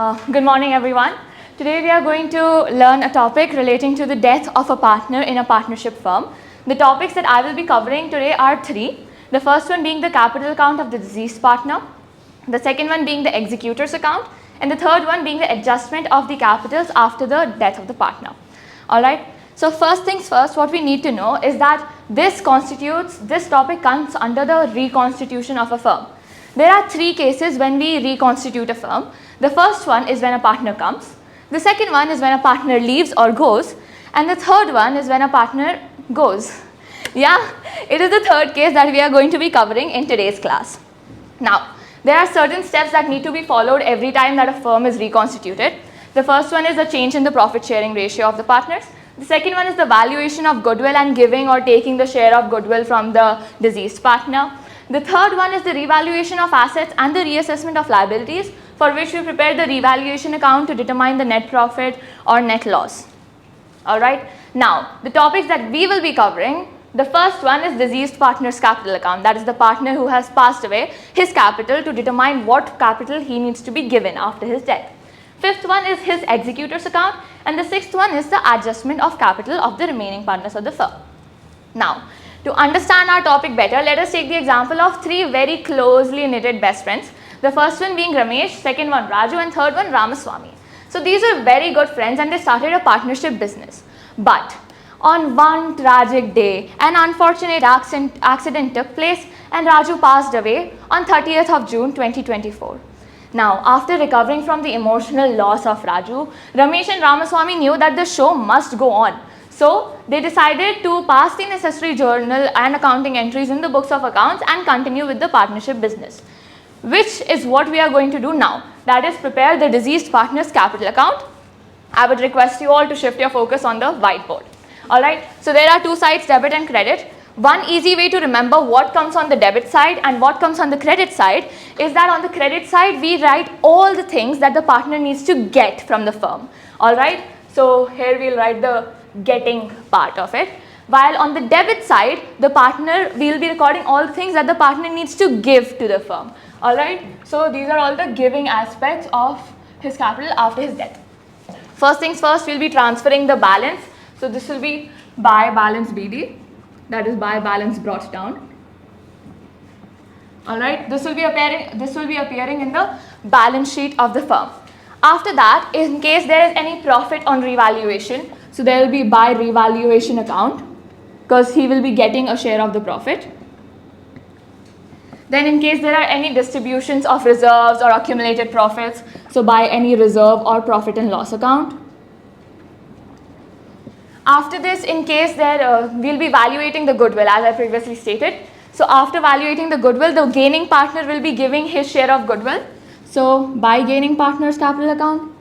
Good morning, everyone. Today we are going to learn a topic relating to the death of a partner in a partnership firm. The topics that I will be covering today are three. The first one being the capital account of the deceased partner, the second one being the executor's account, and the third one being the adjustment of the capitals after the death of the partner. Alright, so first things first, what we need to know is that this topic comes under the reconstitution of a firm. There are three cases when we reconstitute a firm. The first one is when a partner comes, the second one is when a partner leaves or goes, and the third one is when a partner goes. Yeah, it is the third case that we are going to be covering in today's class. Now, there are certain steps that need to be followed every time that a firm is reconstituted. The first one is the change in the profit sharing ratio of the partners. The second one is the valuation of goodwill and giving or taking the share of goodwill from the deceased partner. The third one is the revaluation of assets and the reassessment of liabilities, for which we prepare the revaluation account to determine the net profit or net loss. Alright, now the topics that we will be covering, the first one is deceased partner's capital account, that is the partner who has passed away, his capital, to determine what capital he needs to be given after his death. Fifth one is his executor's account, and the sixth one is the adjustment of capital of the remaining partners of the firm. Now, to understand our topic better, let us take the example of three very closely knitted best friends. The first one being Ramesh, second one Raju, and third one Ramaswamy. So these are very good friends and they started a partnership business. But on one tragic day, an unfortunate accident took place and Raju passed away on 30th of June 2024. Now, after recovering from the emotional loss of Raju, Ramesh and Ramaswamy knew that the show must go on. So, they decided to pass the necessary journal and accounting entries in the books of accounts and continue with the partnership business, which is what we are going to do now. That is, prepare the deceased partner's capital account. I would request you all to shift your focus on the whiteboard. Alright, so there are two sides, debit and credit. One easy way to remember what comes on the debit side and what comes on the credit side is that on the credit side, we write all the things that the partner needs to get from the firm. Alright, so here we'll write the getting part of it, while on the debit side the partner will be recording all the things that the partner needs to give to the firm. Alright, so these are all the giving aspects of his capital after his death. First things first, we'll be transferring the balance. So this will be by balance BD, that is by balance brought down. Alright, this will be appearing in the balance sheet of the firm. After that, in case there is any profit on revaluation, so there will be by revaluation account, because he will be getting a share of the profit. Then in case there are any distributions of reserves or accumulated profits, so by any reserve or profit and loss account. After this, in case there, we'll be valuating the goodwill as I previously stated. So after valuating the goodwill, the gaining partner will be giving his share of goodwill. So by gaining partner's capital account.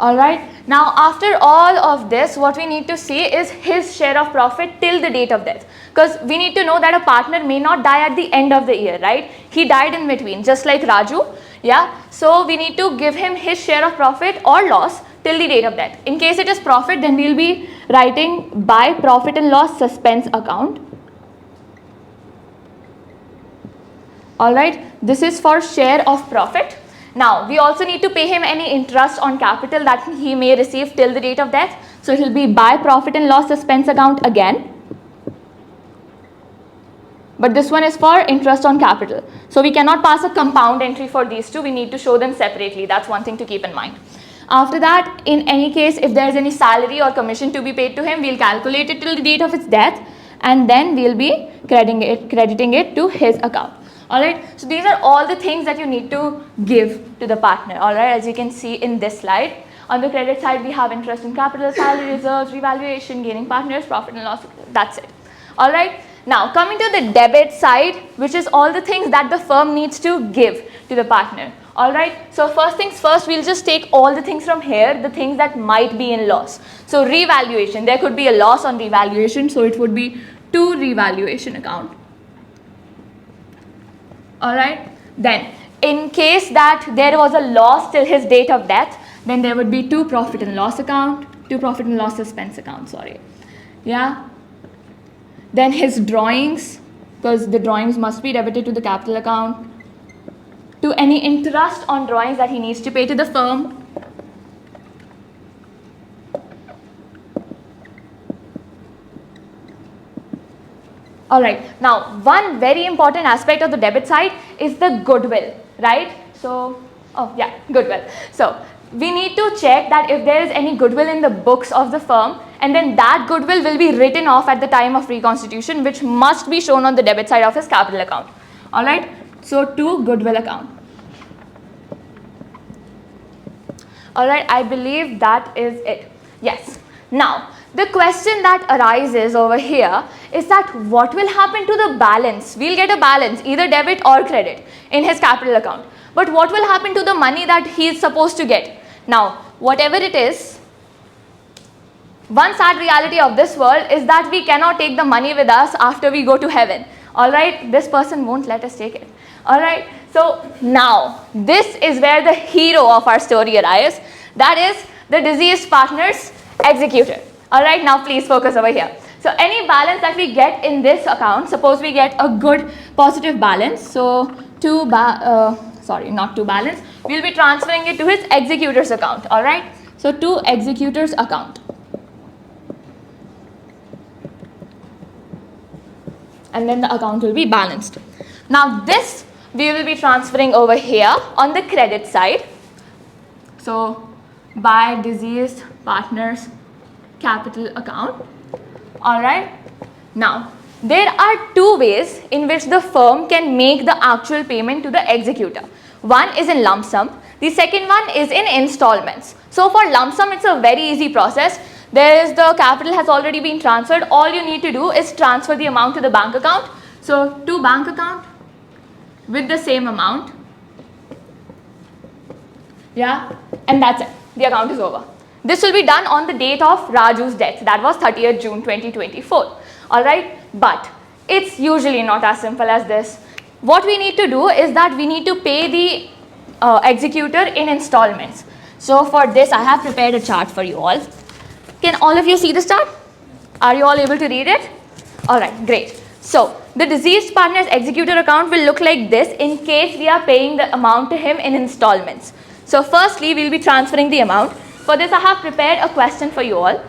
Alright, now after all of this, what we need to see is his share of profit till the date of death. Because we need to know that a partner may not die at the end of the year, right? He died in between, just like Raju. Yeah, so we need to give him his share of profit or loss till the date of death. In case it is profit, then we will be writing by profit and loss suspense account. Alright, this is for share of profit. Now, we also need to pay him any interest on capital that he may receive till the date of death. So, it will be by profit and loss suspense account again. But this one is for interest on capital. So, we cannot pass a compound entry for these two. We need to show them separately. That's one thing to keep in mind. After that, in any case, if there is any salary or commission to be paid to him, we'll calculate it till the date of his death. And then we'll be crediting it to his account. Alright, so these are all the things that you need to give to the partner. Alright, as you can see in this slide. On the credit side, we have interest in capital, salary, reserves, revaluation, gaining partners, profit and loss. That's it. Alright, now coming to the debit side, which is all the things that the firm needs to give to the partner. Alright, so first things first, we'll just take all the things from here, the things that might be in loss. So revaluation, there could be a loss on revaluation, so it would be to revaluation account. Alright, then in case that there was a loss till his date of death, then there would be to profit and loss account, to profit and loss suspense account, sorry. Yeah. Then his drawings, because the drawings must be debited to the capital account, to any interest on drawings that he needs to pay to the firm, Alright, now one very important aspect of the debit side is the goodwill, right? So, goodwill. So, we need to check that if there is any goodwill in the books of the firm, and then that goodwill will be written off at the time of reconstitution, which must be shown on the debit side of his capital account. Alright, so to goodwill account. Alright, I believe that is it. Yes. Now, the question that arises over here is that what will happen to the balance? We'll get a balance, either debit or credit, in his capital account. But what will happen to the money that he is supposed to get? Now, whatever it is, one sad reality of this world is that we cannot take the money with us after we go to heaven. Alright, this person won't let us take it. Alright, so now, this is where the hero of our story arrives. That is the deceased partner's executor. Alright, now please focus over here. So any balance that we get in this account, suppose we get a good positive balance. So not to balance, we'll be transferring it to his executor's account. Alright, so to executor's account. And then the account will be balanced. Now this we will be transferring over here on the credit side. So by deceased partner's capital account. Alright. Now, there are two ways in which the firm can make the actual payment to the executor. One is in lump sum. The second one is in installments. So for lump sum, it's a very easy process. The capital has already been transferred. All you need to do is transfer the amount to the bank account. So to bank account with the same amount. Yeah, and that's it. The account is over. This will be done on the date of Raju's death, that was 30th June 2024. Alright, but it's usually not as simple as this. What we need to do is that we need to pay the executor in installments. So for this, I have prepared a chart for you all. Can all of you see this chart? Are you all able to read it? Alright, great. So the deceased partner's executor account will look like this in case we are paying the amount to him in installments. So firstly, we will be transferring the amount. For this, I have prepared a question for you all.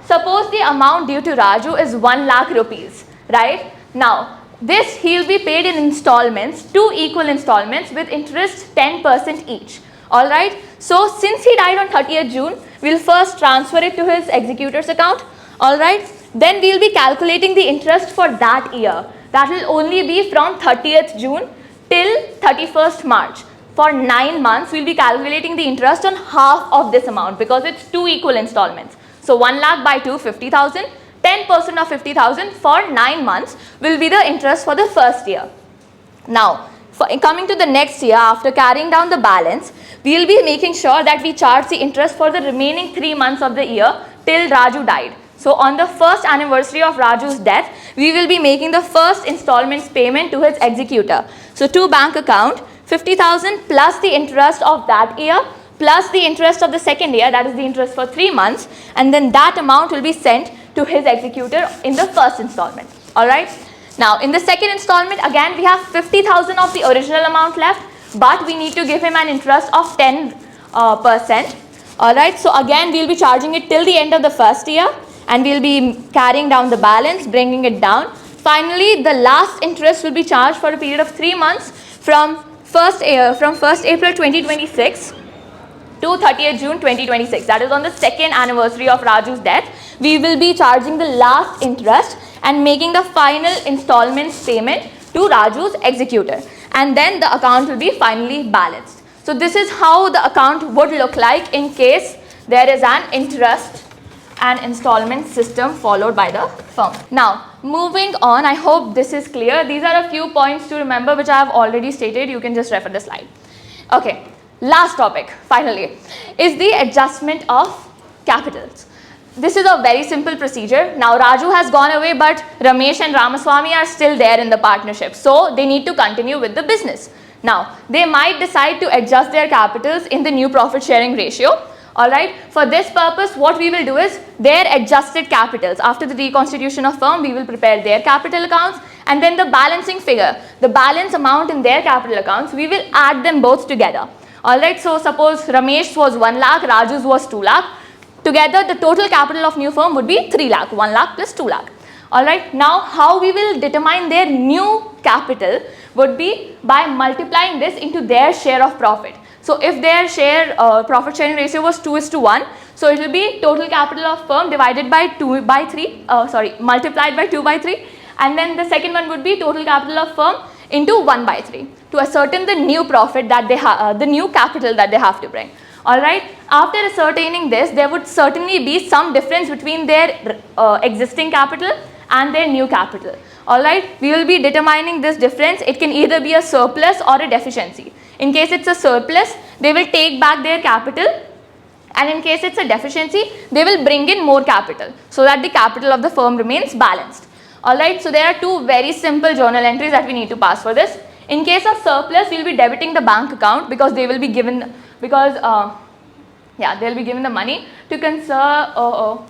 Suppose the amount due to Raju is 1 lakh rupees, right? Now, this he will be paid in installments, 2 equal installments with interest 10% each. Alright, so since he died on 30th June, we will first transfer it to his executor's account. Alright, then we will be calculating the interest for that year. That will only be from 30th June till 31st March. For 9 months, we will be calculating the interest on half of this amount because it's 2 equal installments. So 1 lakh by 2, 50,000, 10% of 50,000 for 9 months will be the interest for the first year. Now, coming to the next year, after carrying down the balance, we will be making sure that we charge the interest for the remaining 3 months of the year till Raju died. So on the first anniversary of Raju's death, we will be making the first installments payment to his executor. So to bank account, 50,000 plus the interest of that year plus the interest of the second year, that is the interest for 3 months, and then that amount will be sent to his executor in the first installment. Alright. Now in the second installment, again we have 50,000 of the original amount left, but we need to give him an interest of 10%. Alright, so again we will be charging it till the end of the first year and we will be carrying down the balance, bringing it down. Finally, the last interest will be charged for a period of 3 months from 1st April 2026 to 30th June 2026. That is on the second anniversary of Raju's death. We will be charging the last interest and making the final installments payment to Raju's executor. And then the account will be finally balanced. So this is how the account would look like in case there is an interest and installment system followed by the firm. Now, moving on, I hope this is clear. These are a few points to remember which I have already stated. You can just refer the slide. Okay, last topic, finally, is the adjustment of capitals. This is a very simple procedure. Now, Raju has gone away, but Ramesh and Ramaswamy are still there in the partnership. So, they need to continue with the business. Now, they might decide to adjust their capitals in the new profit sharing ratio. Alright, for this purpose, what we will do is their adjusted capitals. After the reconstitution of firm, we will prepare their capital accounts and then the balancing figure, the balance amount in their capital accounts, we will add them both together. Alright, so suppose Ramesh was 1 lakh, Raju's was 2 lakh. Together the total capital of new firm would be 3 lakh, 1 lakh plus 2 lakh. Alright, now how we will determine their new capital would be by multiplying this into their share of profit. So if their share profit sharing ratio was 2:1, so it will be total capital of firm divided by 2/3, multiplied by 2/3, and then the second one would be total capital of firm into 1/3 to ascertain the new profit that they have, the new capital that they have to bring. Alright, after ascertaining this, there would certainly be some difference between their existing capital and their new capital. Alright, we will be determining this difference. It can either be a surplus or a deficiency. In case it's a surplus, they will take back their capital, and in case it's a deficiency, they will bring in more capital so that the capital of the firm remains balanced. Alright, so there are two very simple journal entries that we need to pass for this. In case of surplus, we will be debiting the bank account because they will be given, because they will be given the money to conserve.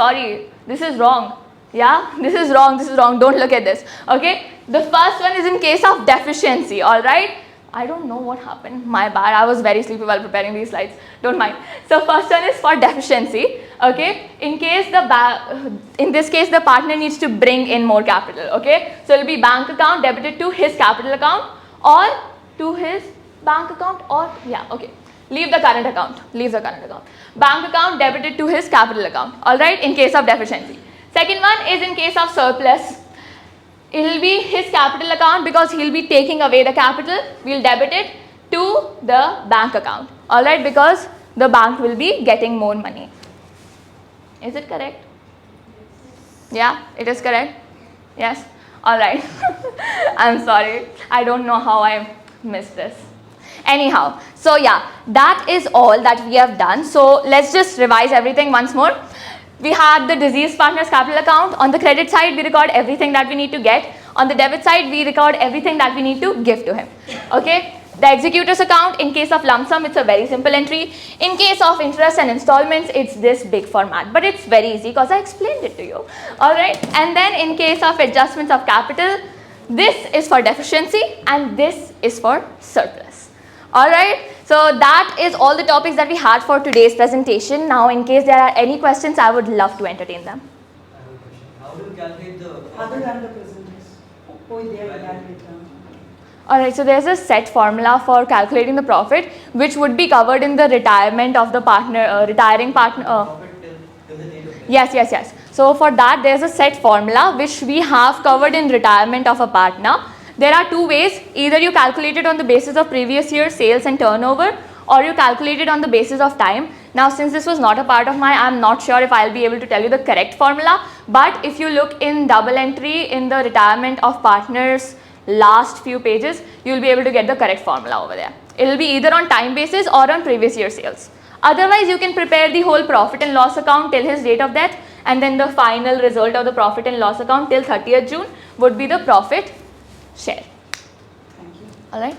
Sorry, this is wrong. Yeah, this is wrong, don't look at this. Okay, the first one is in case of deficiency. Alright, I don't know what happened, my bad, I was very sleepy while preparing these slides, don't mind. So first one is for deficiency. Okay, in case in this case the partner needs to bring in more capital. Okay, so it will be bank account debited to his capital account or to his bank account, or leave the current account, bank account debited to his capital account. Alright, in case of deficiency. Second one is in case of surplus. It will be his capital account because he will be taking away the capital. We will debit it to the bank account. Alright, because the bank will be getting more money. Is it correct? Yeah, it is correct. Yes. Alright. I'm sorry. I don't know how I missed this. Anyhow, so yeah, that is all that we have done. So let's just revise everything once more. We had the deceased partner's capital account. On the credit side, we record everything that we need to get. On the debit side, we record everything that we need to give to him. Okay. The executor's account, in case of lump sum, it's a very simple entry. In case of interest and installments, it's this big format. But it's very easy because I explained it to you. Alright. And then in case of adjustments of capital, this is for deficiency and this is for surplus. Alright. So that is all the topics that we had for today's presentation. Now in case there are any questions, I would love to entertain them. I have a question. How do you calculate the other than the percentage? Alright, so there's a set formula for calculating the profit which would be covered in the retirement of the partner, retiring partner. profit till the date of death? Yes. So for that there's a set formula which we have covered in retirement of a partner. There are two ways, either you calculate it on the basis of previous year's sales and turnover, or you calculate it on the basis of time. Now since this was not a part of I'm not sure if I'll be able to tell you the correct formula, but if you look in double entry in the retirement of partners last few pages, you will be able to get the correct formula over there. It will be either on time basis or on previous year sales. Otherwise, you can prepare the whole profit and loss account till his date of death, and then the final result of the profit and loss account till 30th June would be the profit share. Thank you. Alright.